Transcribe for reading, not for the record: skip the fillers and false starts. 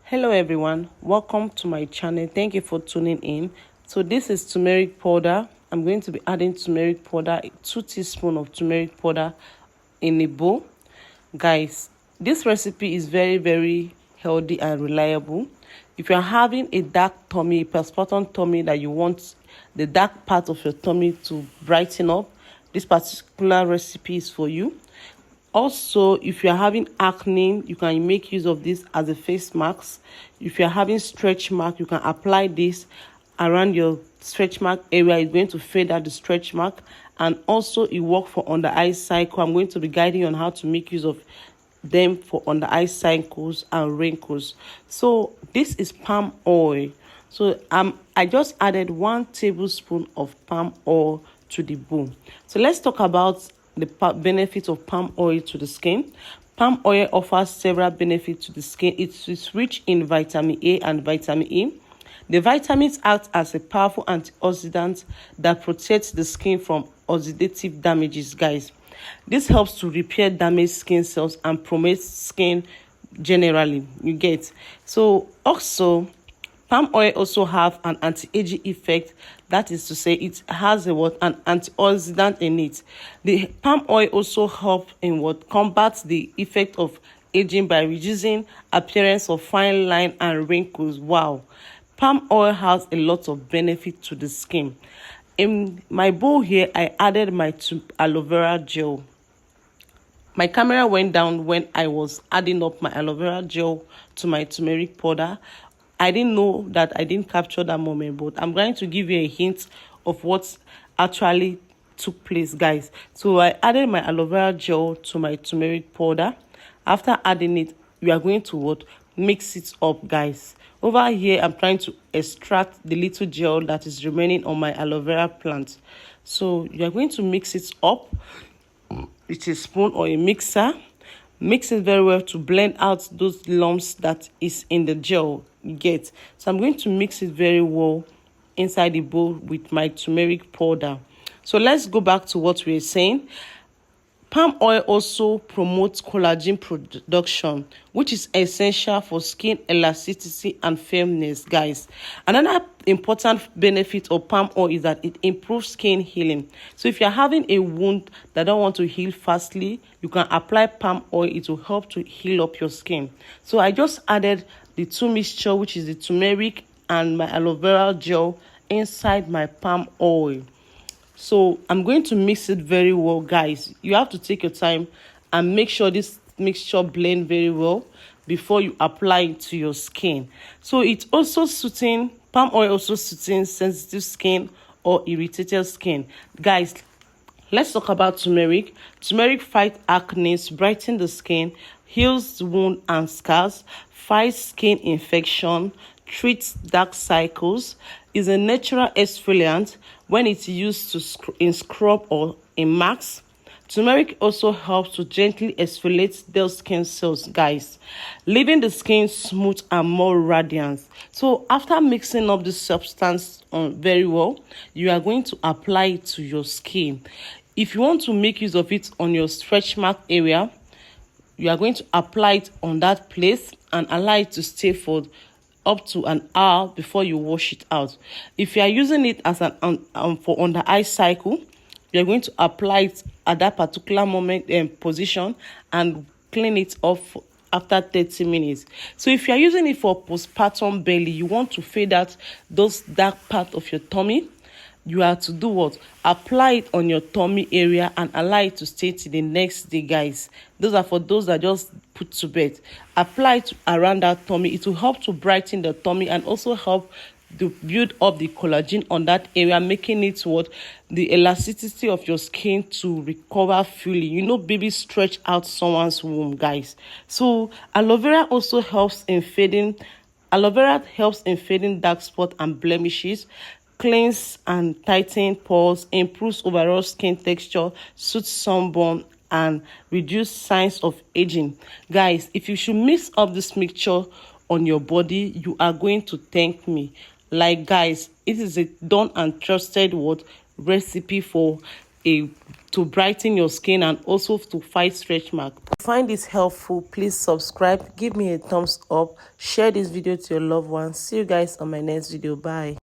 Hello everyone, welcome to my channel. Thank you for tuning in. So this is turmeric powder. I'm going to be adding turmeric powder, 2 teaspoons of turmeric powder in a bowl. Guys, this recipe is very healthy and reliable. If you're having a dark tummy, a postpartum tummy, that you want the dark part of your tummy to brighten up, this particular recipe is for you. Also, if you're having acne, you can make use of this as a face mask. If you're having stretch mark, you can apply this around your stretch mark area. It's going to fade out the stretch mark. And also, it works for under eye cycle. I'm going to be guiding you on how to make use of them for under eye cycles and wrinkles. So this is palm oil. So I just added 1 tablespoon of palm oil to the bowl. So let's talk about the benefits of palm oil to the skin. Palm oil offers several benefits to the skin. It is rich in vitamin A and vitamin E. The vitamins act as a powerful antioxidant that protects the skin from oxidative damages, guys. This helps to repair damaged skin cells and promotes skin generally. You get. So also, palm oil also have an anti-aging effect. That is to say, it has an antioxidant in it. The palm oil also helps in combats the effect of aging by reducing appearance of fine line and wrinkles. Wow, palm oil has a lot of benefit to the skin. In my bowl here, I added my aloe vera gel. My camera went down when I was adding up my aloe vera gel to my turmeric powder. I didn't know that I didn't capture that moment, but I'm going to give you a hint of what actually took place, guys. So I added my aloe vera gel to my turmeric powder. After adding it, we are going to mix it up, guys. Over here, I'm trying to extract the little gel that is remaining on my aloe vera plant. So you are going to mix it up with a spoon or a mixer. Mix it very well to blend out those lumps that is in the gel you get. So I'm going to mix it very well inside the bowl with my turmeric powder. So let's go back to what we were saying. Palm oil also promotes collagen production, which is essential for skin elasticity and firmness, guys. Another important benefit of palm oil is that it improves skin healing. So if you're having a wound that don't want to heal fastly, you can apply palm oil. It will help to heal up your skin. So I just added the 2 mixture, which is the turmeric and my aloe vera gel, inside my palm oil. So I'm going to mix it very well, guys. You have to take your time and make sure this mixture blend very well before you apply it to your skin. So it's also suiting, palm oil also suiting sensitive skin or irritated skin. Guys, let's talk about turmeric. Turmeric fights acne, brightens the skin, heals wounds and scars, fights skin infection, treats dark cycles, is a natural exfoliant when it's used in scrub or in masks. Turmeric also helps to gently exfoliate dead skin cells, guys, leaving the skin smooth and more radiant. So after mixing up this substance very well, you are going to apply it to your skin. If you want to make use of it on your stretch mark area, you are going to apply it on that place and allow it to stay for up to an hour before you wash it out. If you are using it as an for under eye cycle, you are going to apply it at that particular moment and position and clean it off after 30 minutes. So if you are using it for postpartum belly, you want to fade out those dark parts of your tummy, you have to do what? Apply it on your tummy area and allow it to stay till the next day, guys. Those are for those that just put to bed. Apply it around that tummy. It will help to brighten the tummy and also help to build up the collagen on that area, making it the elasticity of your skin to recover fully. You know, baby stretch out someone's womb, guys. So aloe vera also helps in fading. Aloe vera helps in fading dark spots and blemishes, cleanse and tighten pores, improves overall skin texture, suits sunburn, and reduce signs of aging. Guys, if you should mix up this mixture on your body, you are going to thank me. Like, guys, it is a done and trusted recipe for to brighten your skin and also to fight stretch mark. If you find this helpful, please subscribe, give me a thumbs up, share this video to your loved ones. See you guys on my next video. Bye.